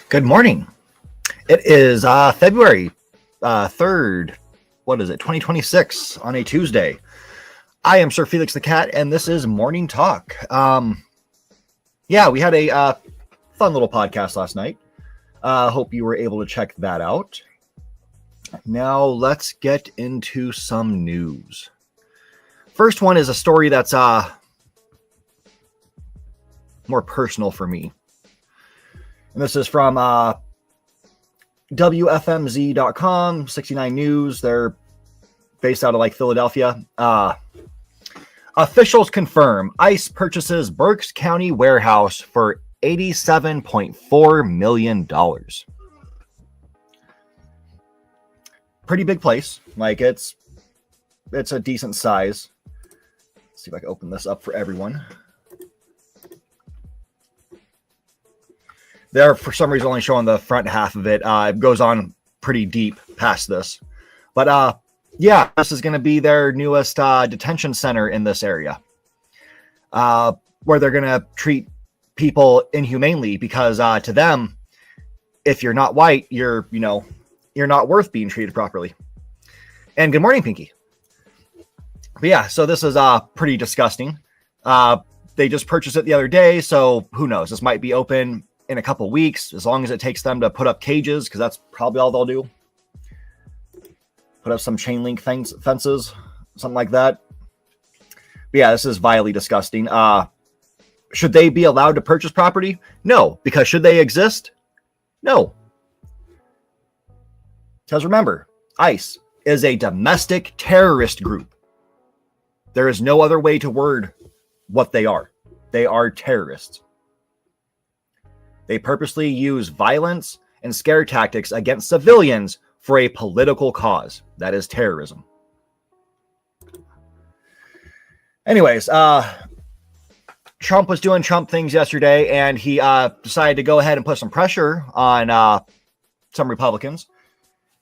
Good morning. It is February 3rd. What is it? 2026 on a Tuesday. I am SirFelixTheCat, and this is Morning Talk. We had a fun little podcast last night. Hope you were able to check that out. Now let's get into some news. First one is a story that's more personal for me. And this is from WFMZ.com, 69 News. They're based out of Philadelphia. Officials confirm ICE purchases Berks County warehouse for $87.4 million. Pretty big place. It's a decent size. Let's see if I can open this up for everyone. They're, for some reason, only showing the front half of it. It goes on pretty deep past this. But, this is going to be their newest detention center in this area. Where they're going to treat people inhumanely because to them, if you're not white, you're not worth being treated properly. And good morning, Pinky. But so this is pretty disgusting. They just purchased it the other day, so who knows? This might be open in a couple weeks, as long as it takes them to put up cages, because that's probably all they'll do. Put up some chain link fences, something like that. But this is vilely disgusting. Should they be allowed to purchase property? No, because should they exist? No. Because remember, ICE is a domestic terrorist group. There is no other way to word what they are. They are terrorists. They purposely use violence and scare tactics against civilians for a political cause. That is terrorism. Anyways, Trump was doing Trump things yesterday, and he decided to go ahead and put some pressure on some Republicans.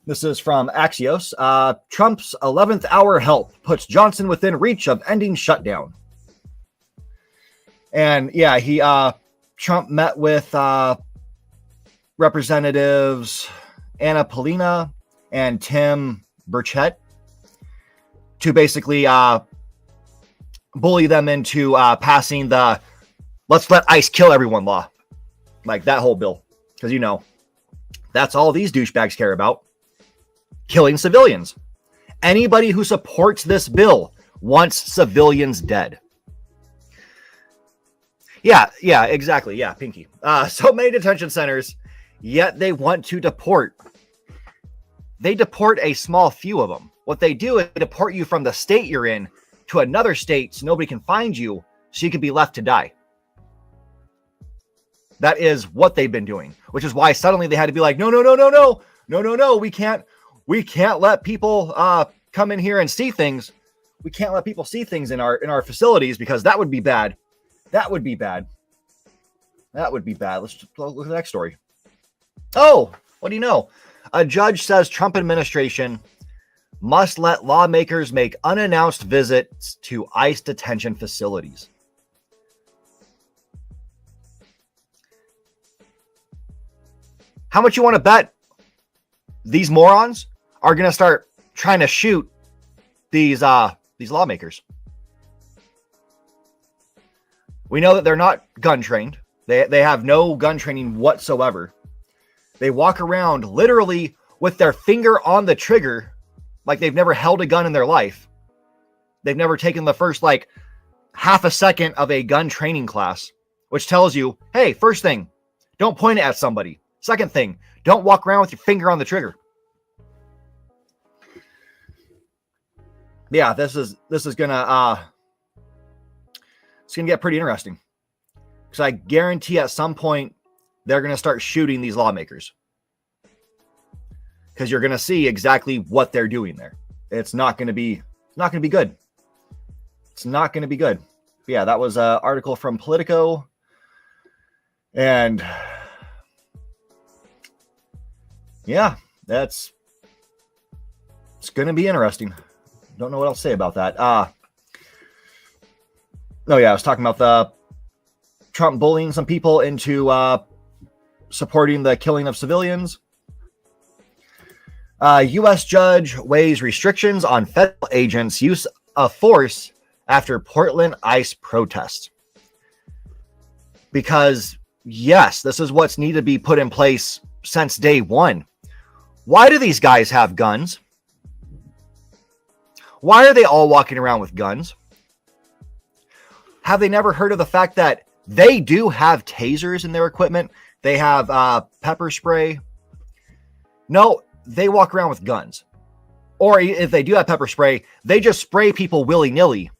This is from Axios. Trump's 11th hour help puts Johnson within reach of ending shutdown. And Trump met with Representatives Anna Paulina and Tim Burchett to basically bully them into passing the "let's let ICE kill everyone" law. Like that whole bill. Because that's all these douchebags care about. Killing civilians. Anybody who supports this bill wants civilians dead. Yeah, exactly. Yeah, Pinky. So many detention centers, yet they want to deport. They deport a small few of them. What they do is deport you from the state you're in to another state so nobody can find you, so you can be left to die. That is what they've been doing, which is why suddenly they had to be like, no, we can't let people come in here and see things. We can't let people see things in our facilities because that would be bad. That would be bad. Let's just look at the next story. Oh, what do you know? A judge says Trump administration must let lawmakers make unannounced visits to ICE detention facilities. How much you want to bet these morons are going to start trying to shoot these lawmakers? We know that they're not gun trained. They have no gun training whatsoever. They walk around literally with their finger on the trigger like they've never held a gun in their life. They've never taken the first half a second of a gun training class, which tells you, hey, first thing, don't point it at somebody. Second thing, don't walk around with your finger on the trigger. Yeah, this is gonna it's gonna get pretty interesting, because I guarantee at some point they're gonna start shooting these lawmakers, because you're gonna see exactly what they're doing there. It's not gonna be good. It's not gonna be good. But yeah, that was an article from Politico, and yeah, it's gonna be interesting. Don't know what else to say about that. I was talking about the Trump bullying some people into supporting the killing of civilians. U.S. judge weighs restrictions on federal agents' use of force after Portland ICE protest. Because, yes, this is what's needed to be put in place since day one. Why do these guys have guns? Why are they all walking around with guns? Have they never heard of the fact that they do have tasers in their equipment? They have pepper spray. No, they walk around with guns. Or if they do have pepper spray, they just spray people willy-nilly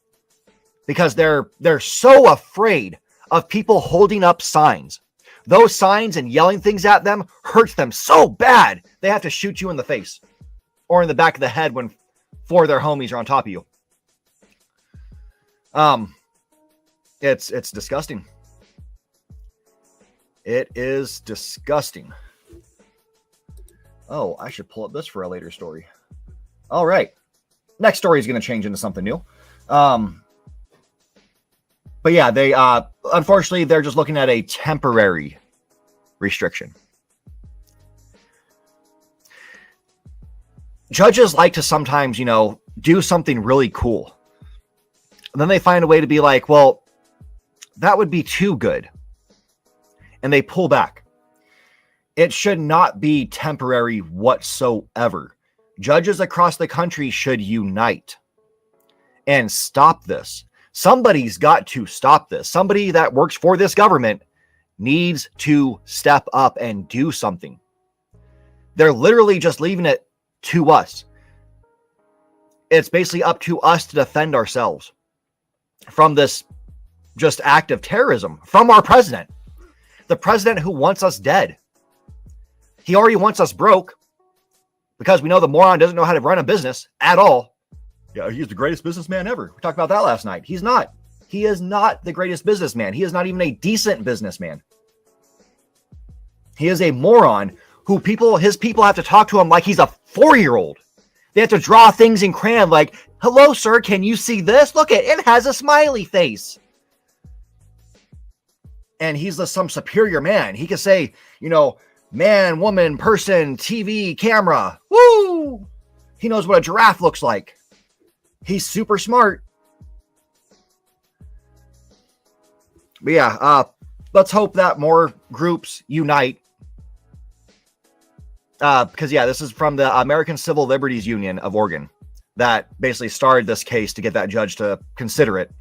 because they're so afraid of people holding up signs. Those signs and yelling things at them hurts them so bad they have to shoot you in the face or in the back of the head when 4 of their homies are on top of you. It's disgusting. It is disgusting. Oh, I should pull up this for a later story. All right. Next story is going to change into something new. But yeah, they unfortunately they're just looking at a temporary restriction. Judges like to sometimes, do something really cool. And then they find a way to be like, well, that would be too good. And they pull back. It should not be temporary whatsoever. Judges across the country should unite and stop this. Somebody's got to stop this. Somebody that works for this government needs to step up and do something. They're literally just leaving it to us. It's basically up to us to defend ourselves from this just act of terrorism from our president. The president who wants us dead. He already wants us broke because we know the moron doesn't know how to run a business at all. Yeah, he's the greatest businessman ever. We talked about that last night. He's not. He is not the greatest businessman. He is not even a decent businessman. He is a moron who his people have to talk to him like he's a 4-year-old. They have to draw things in crayon like, hello, sir, can you see this? Look, it has a smiley face. And he's some superior man. He can say, man, woman, person, TV, camera. Woo! He knows what a giraffe looks like. He's super smart. But yeah, let's hope that more groups unite. Because yeah, this is from the American Civil Liberties Union of Oregon that basically started this case to get that judge to consider it.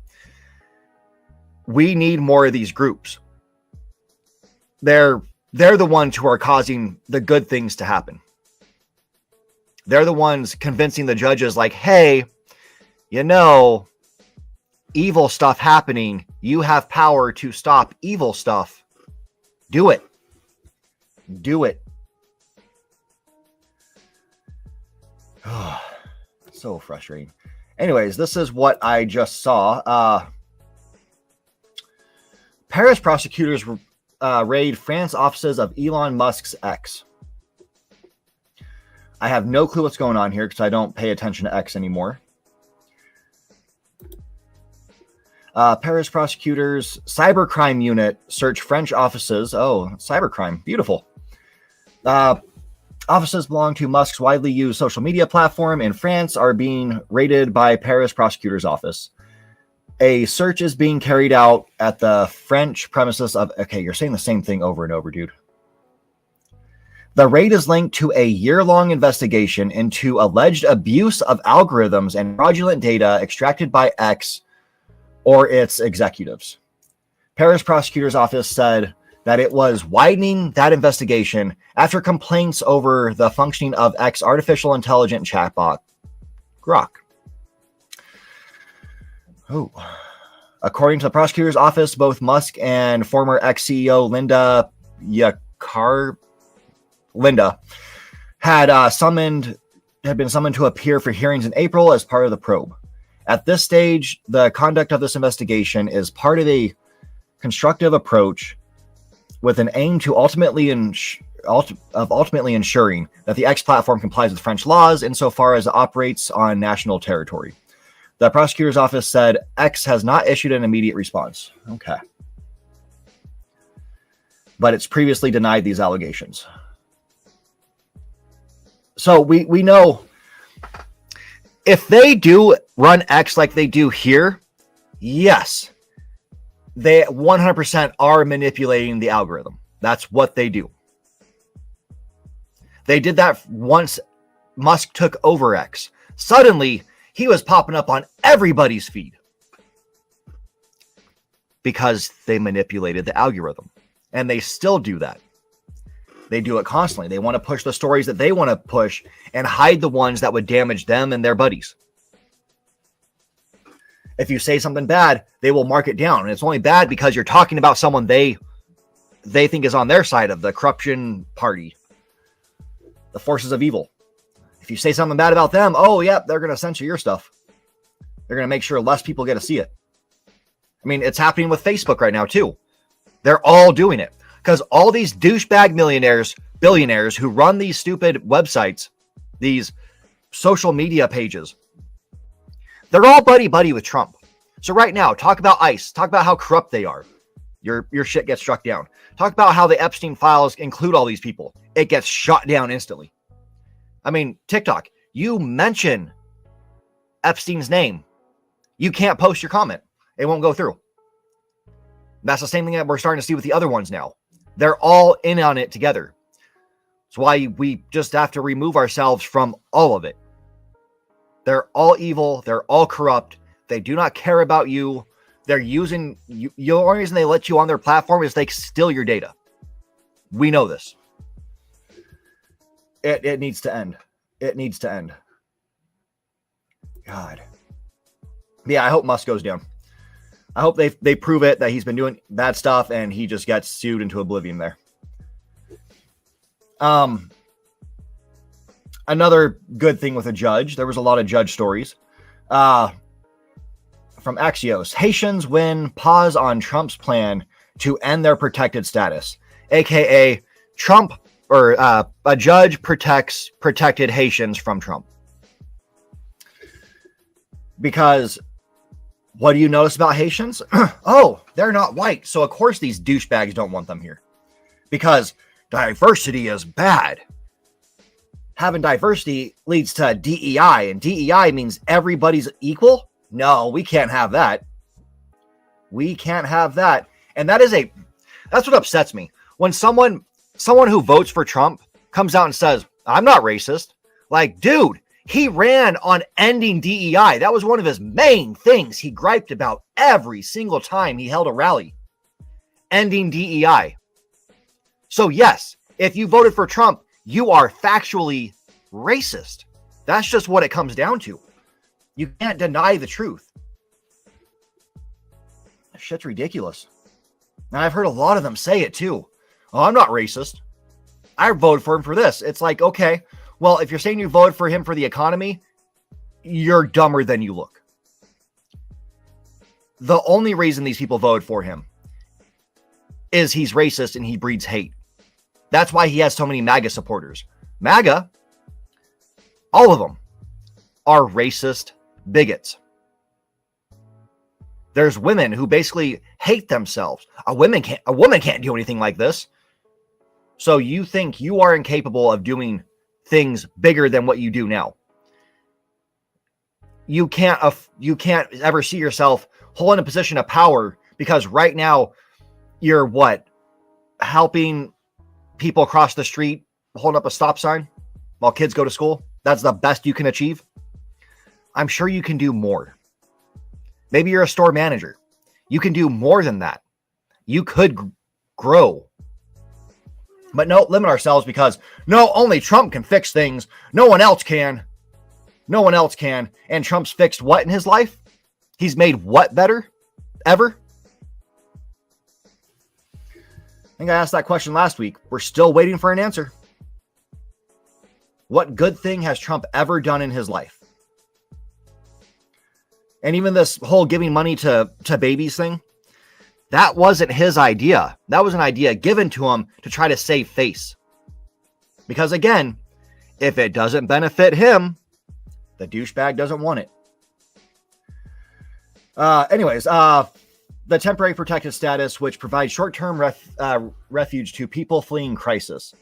We need more of these groups. They're the ones who are causing the good things to happen. They're the ones convincing the judges like, hey, evil stuff happening. You have power to stop evil stuff. Do it. Do it. So frustrating. Anyways, this is what I just saw. Paris prosecutors raid France offices of Elon Musk's X. I have no clue what's going on here because I don't pay attention to X anymore. Paris prosecutors cybercrime unit search French offices. Oh, cybercrime. Beautiful. Offices belong to Musk's widely used social media platform in France are being raided by Paris prosecutor's office. A search is being carried out at the French premises of... Okay, you're saying the same thing over and over, dude. The raid is linked to a year-long investigation into alleged abuse of algorithms and fraudulent data extracted by X or its executives. Paris prosecutor's office said that it was widening that investigation after complaints over the functioning of X artificial intelligence chatbot, Grok. Oh. According to the prosecutor's office, both Musk and former X-CEO Linda had been summoned to appear for hearings in April as part of the probe. At this stage, the conduct of this investigation is part of a constructive approach with an aim to ultimately ensuring that the X platform complies with French laws insofar as it operates on national territory. The prosecutor's office said X has not issued an immediate response. Okay. but it's previously denied these allegations. So we know if they do run X like they do here, yes, they 100% are manipulating the algorithm. That's what they do. They did that once Musk took over X. Suddenly, he was popping up on everybody's feed because they manipulated the algorithm. And they still do that. They do it constantly. They want to push the stories that they want to push and hide the ones that would damage them and their buddies. If you say something bad, they will mark it down. And it's only bad because you're talking about someone they think is on their side of the corruption party, the forces of evil. If you say something bad about them, oh, yeah, they're going to censor your stuff. They're going to make sure less people get to see it. I mean, it's happening with Facebook right now, too. They're all doing it because all these douchebag millionaires, billionaires who run these stupid websites, these social media pages, they're all buddy-buddy with Trump. So right now, talk about ICE. Talk about how corrupt they are. Your shit gets struck down. Talk about how the Epstein files include all these people. It gets shut down instantly. I mean, TikTok, you mention Epstein's name, you can't post your comment. It won't go through. That's the same thing that we're starting to see with the other ones now. They're all in on it together. That's why we just have to remove ourselves from all of it. They're all evil. They're all corrupt. They do not care about you. They're using you. The only reason they let you on their platform is they steal your data. We know this. It needs to end. It needs to end. God. Yeah, I hope Musk goes down. I hope they prove it that he's been doing bad stuff and he just gets sued into oblivion there. Another good thing with a judge, there was a lot of judge stories. From Axios, Haitians win pause on Trump's plan to end their protected status, aka Trump or a judge protected Haitians from Trump. Because what do you notice about Haitians? Oh, they're not white. So of course these douchebags don't want them here. Because diversity is bad. Having diversity leads to DEI, and DEI means everybody's equal. No, we can't have that. We can't have that. And that's what upsets me. When someone who votes for Trump comes out and says, I'm not racist. Like, dude, he ran on ending DEI. That was one of his main things he griped about every single time he held a rally. Ending DEI. So yes, if you voted for Trump, you are factually racist. That's just what it comes down to. You can't deny the truth. That shit's ridiculous. And I've heard a lot of them say it too. Oh, I'm not racist. I voted for him for this. It's like, okay, well, if you're saying you voted for him for the economy, you're dumber than you look. The only reason these people voted for him is he's racist and he breeds hate. That's why he has so many MAGA supporters. MAGA, all of them, are racist bigots. There's women who basically hate themselves. A woman can't do anything like this. So you think you are incapable of doing things bigger than what you do now. You can't ever see yourself holding a position of power because right now you're what? Helping people cross the street, holding up a stop sign while kids go to school. That's the best you can achieve. I'm sure you can do more. Maybe you're a store manager. You can do more than that. You could grow. But no, limit ourselves because no, only Trump can fix things. No one else can. No one else can. And Trump's fixed what in his life? He's made what better? Ever? I think I asked that question last week. We're still waiting for an answer. What good thing has Trump ever done in his life? And even this whole giving money to babies thing, that wasn't his idea. That was an idea given to him to try to save face. Because again, if it doesn't benefit him, the douchebag doesn't want it. Anyways, the temporary protected status, which provides short-term refuge to people fleeing crisis,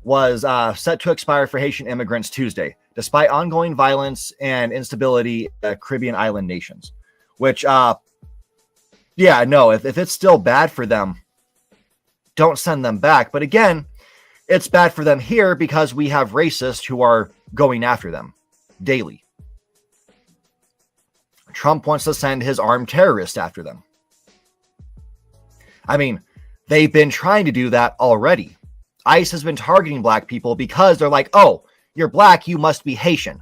was set to expire for Haitian immigrants Tuesday, despite ongoing violence and instability in the Caribbean island nations. Which, if it's still bad for them, don't send them back. But again, it's bad for them here because we have racists who are going after them daily. Trump wants to send his armed terrorists after them. I mean, they've been trying to do that already. ICE has been targeting black people because they're like, oh, you're black, you must be Haitian.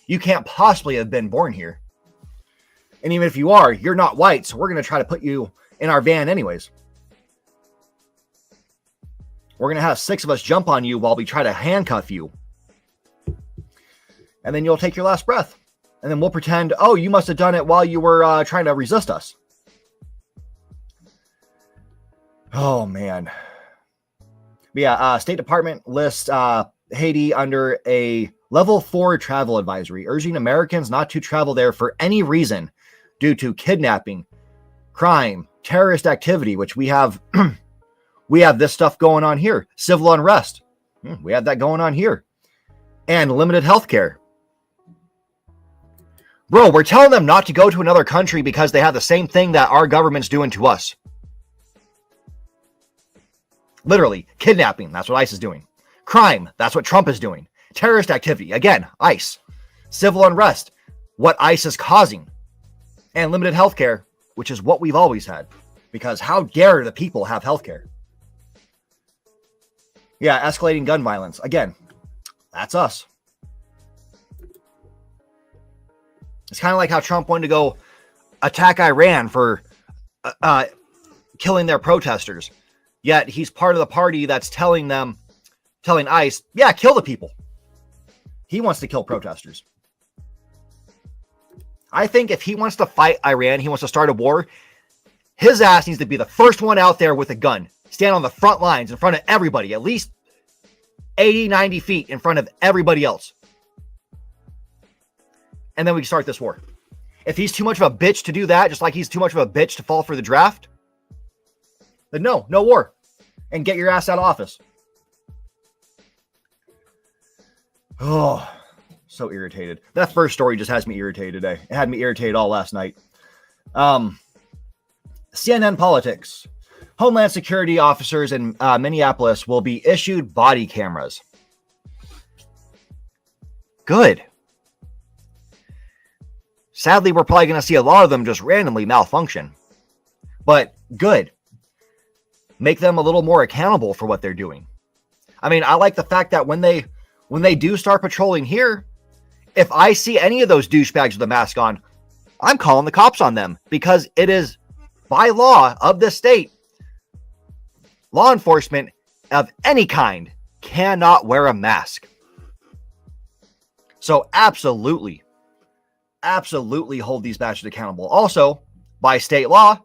You can't possibly have been born here. And even if you are, you're not white, so we're going to try to put you in our van anyways. We're going to have 6 of us jump on you while we try to handcuff you. And then you'll take your last breath. And then we'll pretend, oh, you must have done it while you were trying to resist us. Oh, man. State Department lists Haiti under a level 4 travel advisory, urging Americans not to travel there for any reason due to kidnapping, crime, terrorist activity, which we have. We have this stuff going on here. Civil unrest. We have that going on here. And limited health care. Bro, we're telling them not to go to another country because they have the same thing that our government's doing to us. Literally, kidnapping. That's what ICE is doing. Crime. That's what Trump is doing. Terrorist activity. Again, ICE. Civil unrest. What ICE is causing. And limited health care, which is what we've always had. Because how dare the people have health care? Yeah, escalating gun violence. Again, that's us. It's kind of like how Trump wanted to go attack Iran for killing their protesters. Yet he's part of the party that's telling ICE, yeah, kill the people. He wants to kill protesters. I think if he wants to fight Iran, he wants to start a war, his ass needs to be the first one out there with a gun. Stand on the front lines in front of everybody, at least 80, 90 feet in front of everybody else. And then we can start this war. If he's too much of a bitch to do that, just like he's too much of a bitch to fall for the draft, then no war. And get your ass out of office. Oh, so irritated. That first story just has me irritated today. It had me irritated all last night. CNN politics. Homeland Security officers in Minneapolis will be issued body cameras. Good. Sadly, we're probably going to see a lot of them just randomly malfunction. But good. Make them a little more accountable for what they're doing. I mean, I like the fact that when they do start patrolling here, if I see any of those douchebags with a mask on, I'm calling the cops on them because it is by law of this state. Law enforcement of any kind cannot wear a mask. So absolutely hold these bastards accountable. Also, by state law,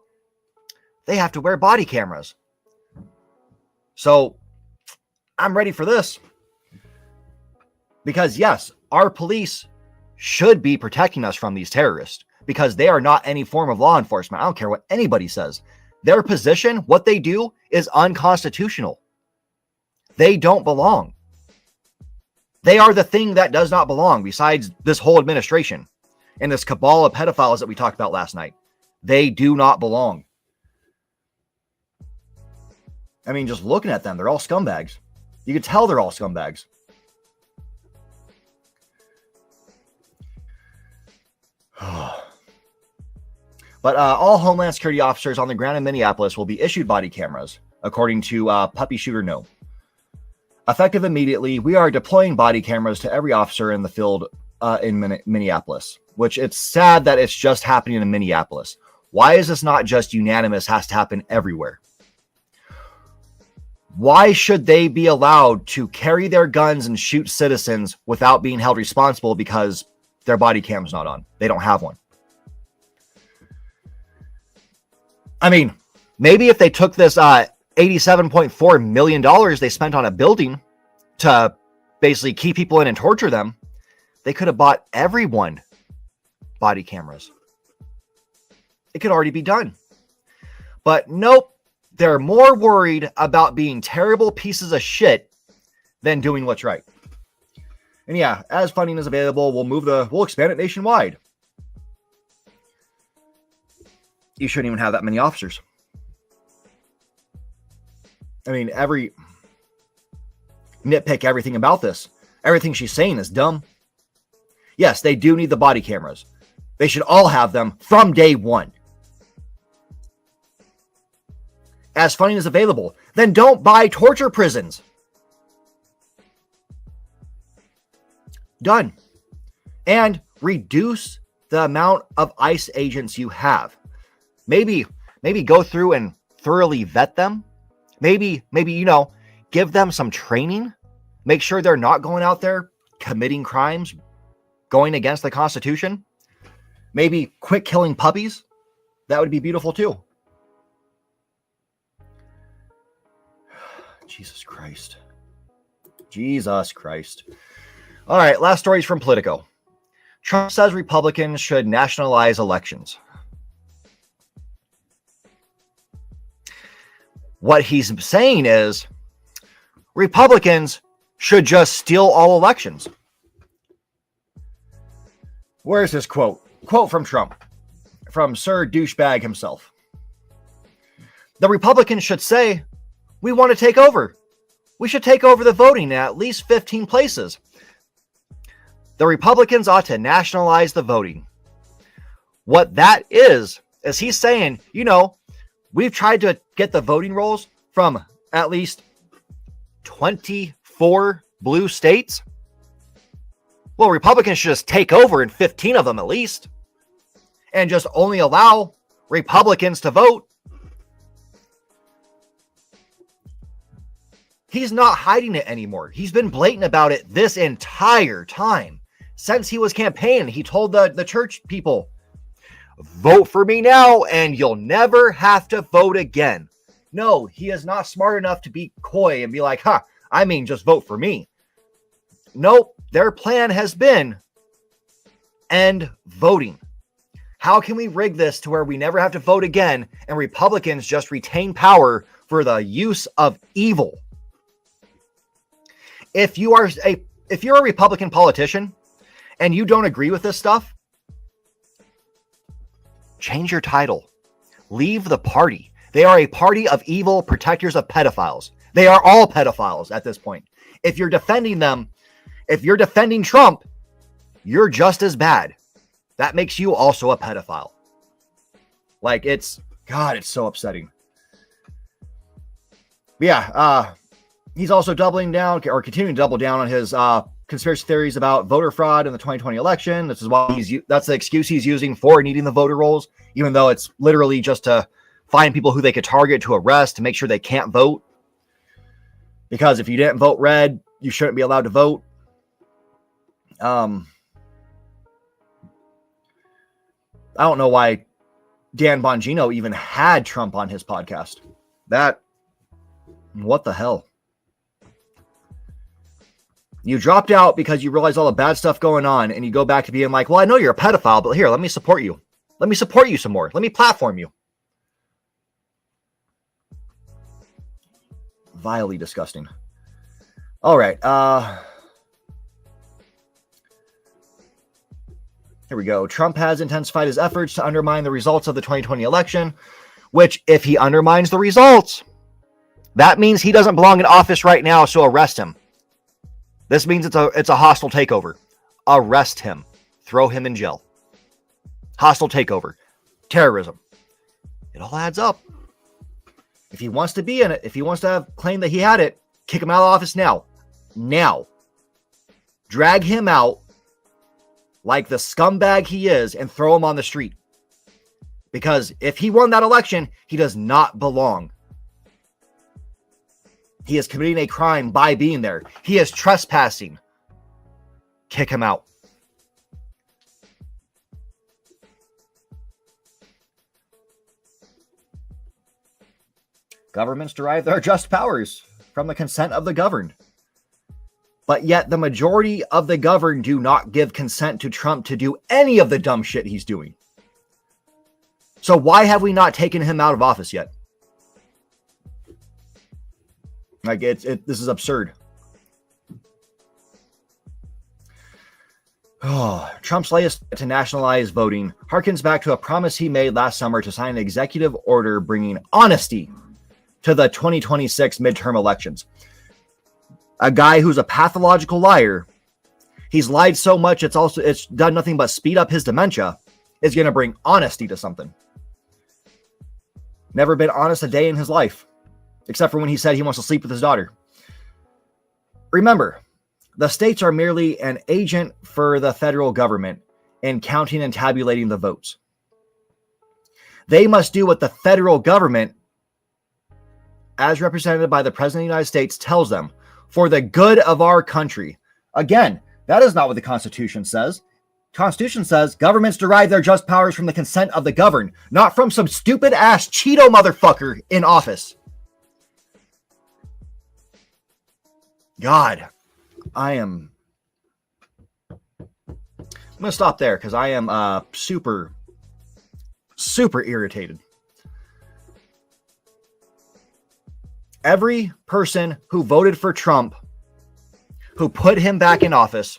they have to wear body cameras. So I'm ready for this. Because yes, our police should be protecting us from these terrorists because they are not any form of law enforcement. I don't care what anybody says. Their position, what they do, is unconstitutional. They don't belong. They are the thing that does not belong besides this whole administration and this cabal of pedophiles that we talked about last night. They do not belong. I mean, just looking at them, they're all scumbags. You can tell they're all scumbags. But all Homeland Security officers on the ground in Minneapolis will be issued body cameras, according to Puppy Shooter No. Effective immediately, we are deploying body cameras to every officer in the field in Minneapolis, which it's sad that it's just happening in Minneapolis. Why is this not just unanimous, has to happen everywhere? Why should they be allowed to carry their guns and shoot citizens without being held responsible because their body cam's not on? They don't have one. I mean, maybe if they took this $87.4 million they spent on a building to basically keep people in and torture them, they could have bought everyone body cameras. It could already be done. But nope, they're more worried about being terrible pieces of shit than doing what's right. And yeah, as funding is available, we'll expand it nationwide. You shouldn't even have that many officers. I mean, nitpick everything about this. Everything she's saying is dumb. Yes, they do need the body cameras. They should all have them from day one. As funding is available, then don't buy torture prisons. Done. And reduce the amount of ICE agents you have. Maybe go through and thoroughly vet them. Maybe, give them some training. Make sure they're not going out there committing crimes, going against the Constitution. Maybe quit killing puppies. That would be beautiful too. Jesus Christ. All right, last stories from Politico. Trump says Republicans should nationalize elections. What he's saying is Republicans should just steal all elections. Where's his quote? Quote from Trump, from Sir Douchebag himself. The Republicans should say, we want to take over. We should take over the voting in at least 15 places. The Republicans ought to nationalize the voting. What that is he's saying, we've tried to get the voting rolls from at least 24 blue states. Well, Republicans should just take over in 15 of them at least, and just only allow Republicans to vote. He's not hiding it anymore. He's been blatant about it this entire time. Since he was campaigning, he told the church people, vote for me now and you'll never have to vote again. No, he is not smart enough to be coy and be like, just vote for me. Nope, their plan has been end voting. How can we rig this to where we never have to vote again and Republicans just retain power for the use of evil? If you're a Republican politician and you don't agree with this stuff, change your title. Leave the party. They are a party of evil protectors of pedophiles. They are all pedophiles at this point. If you're defending them, if you're defending Trump, you're just as bad. That makes you also a pedophile. It's so upsetting. But yeah, he's also doubling down or continuing to double down on his conspiracy theories about voter fraud in the 2020 election. This is why that's the excuse he's using for needing the voter rolls, even though it's literally just to find people who they could target to arrest to make sure they can't vote. Because if you didn't vote red, you shouldn't be allowed to vote. I don't know why Dan Bongino even had Trump on his podcast. What the hell? You dropped out because you realize all the bad stuff going on, and you go back to being like, well, I know you're a pedophile, but here, let me support you. Let me support you some more. Let me platform you. Vilely disgusting. All right. Here we go. Trump has intensified his efforts to undermine the results of the 2020 election, which if he undermines the results, that means he doesn't belong in office right now, so arrest him. This means it's a hostile takeover. Arrest him. Throw him in jail. Hostile takeover. Terrorism. It all adds up. If he wants to be in it, if he wants to claim that he had it, kick him out of office now. Now. Drag him out like the scumbag he is and throw him on the street. Because if he won that election, he does not belong. He is committing a crime by being there. He is trespassing. Kick him out. Governments derive their just powers from the consent of the governed. But yet the majority of the governed do not give consent to Trump to do any of the dumb shit he's doing. So why have we not taken him out of office yet? Like, this is absurd. Oh, Trump's latest to nationalize voting harkens back to a promise he made last summer to sign an executive order bringing honesty to the 2026 midterm elections. A guy who's a pathological liar, he's lied so much it's done nothing but speed up his dementia, is going to bring honesty to something. Never been honest a day in his life, except for when he said he wants to sleep with his daughter. Remember, the states are merely an agent for the federal government in counting and tabulating the votes. They must do what the federal government, as represented by the President of the United States, tells them for the good of our country. Again, that is not what the Constitution says. Constitution says governments derive their just powers from the consent of the governed, not from some stupid ass Cheeto motherfucker in office. God, I'm going to stop there because I am super irritated. Every person who voted for Trump, who put him back in office,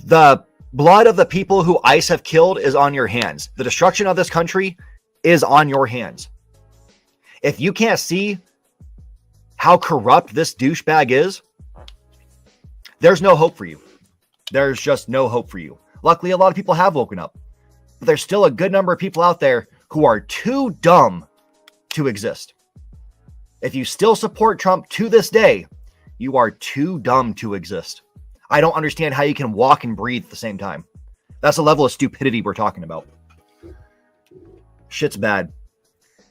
the blood of the people who ICE have killed is on your hands. The destruction of this country is on your hands. If you can't see how corrupt this douchebag is, there's no hope for you. There's just no hope for you. Luckily, a lot of people have woken up, but there's still a good number of people out there who are too dumb to exist. If you still support Trump to this day, you are too dumb to exist. I don't understand how you can walk and breathe at the same time. That's the level of stupidity we're talking about. Shit's bad.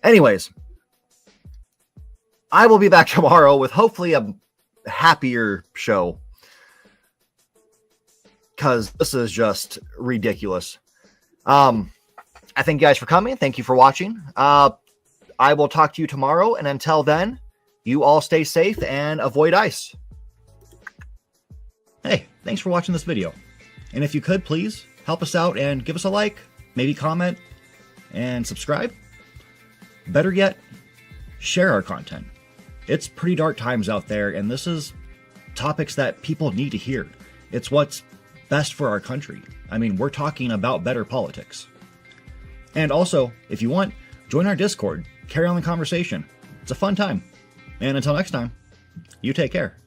Anyways, I will be back tomorrow with hopefully a happier show, because this is just ridiculous. I thank you guys for coming. Thank you for watching. I will talk to you tomorrow, and until then, you all stay safe and avoid ICE. Hey, thanks for watching this video. And if you could, please help us out and give us a like, maybe comment, and subscribe. Better yet, share our content. It's pretty dark times out there, and this is topics that people need to hear. It's what's best for our country. I mean, we're talking about better politics. And also, if you want, join our Discord. Carry on the conversation. It's a fun time. And until next time, you take care.